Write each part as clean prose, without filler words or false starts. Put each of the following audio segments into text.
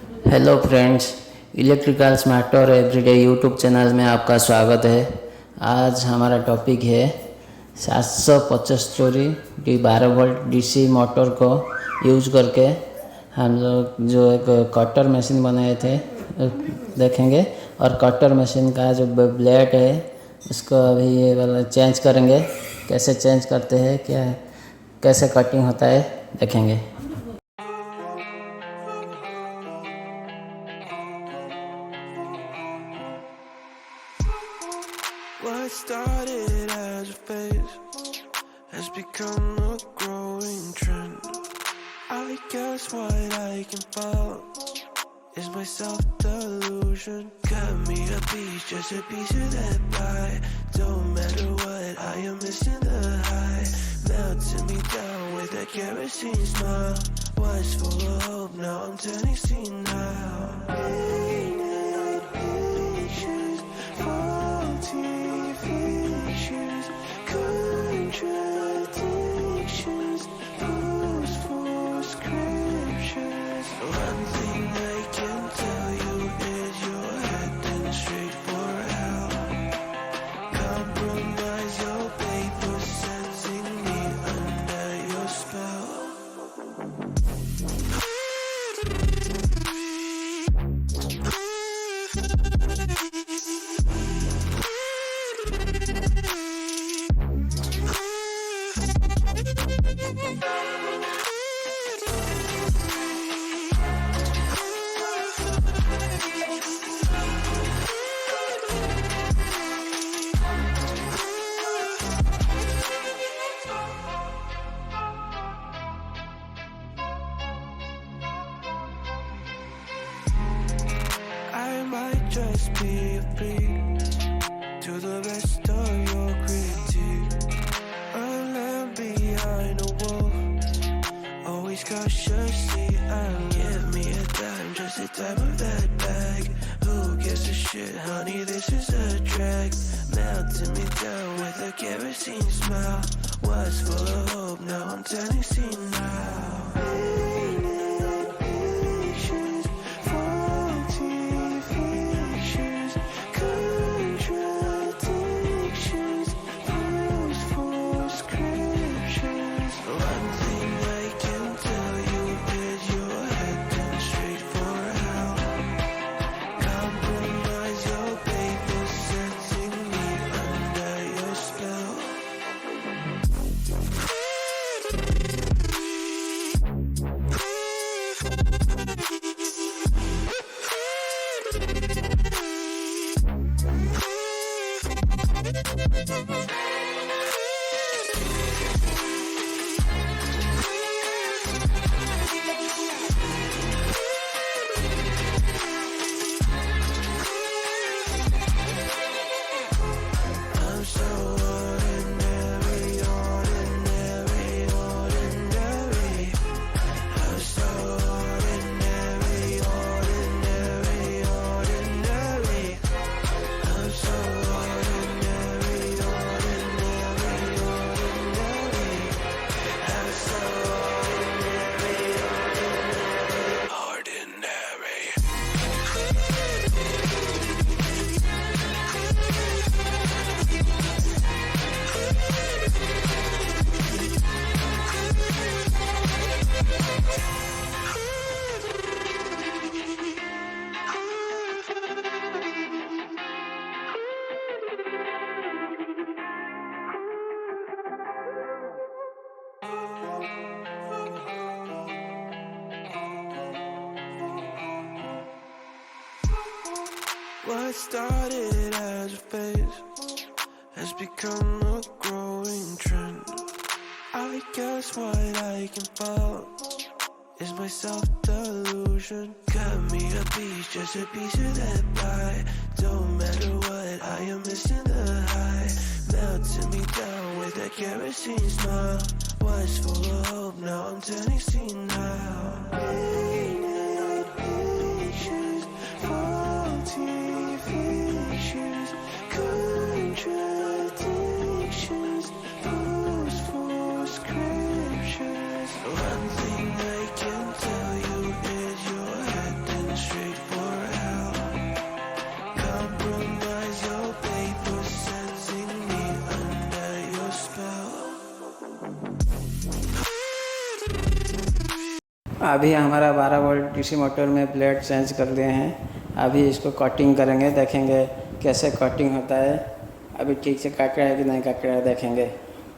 Hello friends, electrical smart और everyday YouTube channel में आपका स्वागत है। आज हमारा टॉपिक है 775 डी 12 वोल्ट डीसी मोटर को यूज करके हम लोग जो एक कटर मशीन बनाए थे देखेंगे। और कटर मशीन का जो ब्लेड है उसको अभी ये वाला चेंज करेंगे। कैसे चेंज करते हैं, क्या कैसे कटिंग होता है देखेंगे। What started as a phase has become a growing trend. I guess what I can follow is my self-delusion. Cut me a piece, just a piece of that pie. Don't matter what, I am missing the high. Melting me down with a kerosene smile. Was full of hope, now I'm turning senile. Painted pictures, faulty features, contradictions, boastful scriptures. One thing I can tell you is you're heading straight for hell. Compromise your paper, sensing me under your spell. I might just be a freak to the rest of your critique. A lamb behind a wolf, always cautiously eyed. Give me a dime, just a dime of that bag. Who gives a shit, honey, this is a drag. Melting me down with a kerosene smile. Was full of hope, now I'm turning senile. Painted pictures, faulty features, contradictions, boastful scriptures. One thing I can tell you is you're heading straight for hell. Compromise your paper, setting me under your spell. I'm so ordinary, ordinary, ordinary. I'm so ordinary, ordinary, ordinary. I'm so ordinary, ordinary, ordinary. I'm so ordinary, ordinary. What started as a phase has become a growing trend. I guess what I can follow is my self-delusion. Cut me a piece, just a piece of that pie. Don't matter what, I am missing the high. Melting me down with a kerosene smile. Was full of hope, now I'm turning senile. Painted pictures, faulty features, contradictions, boastful scriptures. One thing I can tell you is you're heading अभी हमारा 12 volt DC motor में blade change कर लिए हैं। अभी इसको cutting करेंगे, देखेंगे कैसे कटिंग होता है। अभी ठीक से काट रहा है कि नहीं काट रहा है देखेंगे।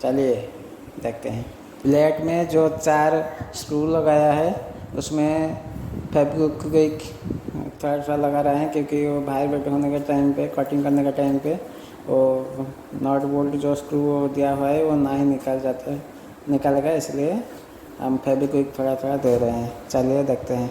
चलिए देखते हैं। ब्लेड में जो 4 स्क्रू लगाया है उसमें फेविक्विक थोड़ा सा लगा रहे हैं, क्योंकि वो वाइब्रेट होने के टाइम पे, कटिंग करने के टाइम पे वो नॉट बोल्ट जो स्क्रू दिया हुआ है वो नहीं निकालेगा, इसलिए हम फेविक्विक थोड़ा थोड़ा दे रहे हैं। चलिए देखते हैं।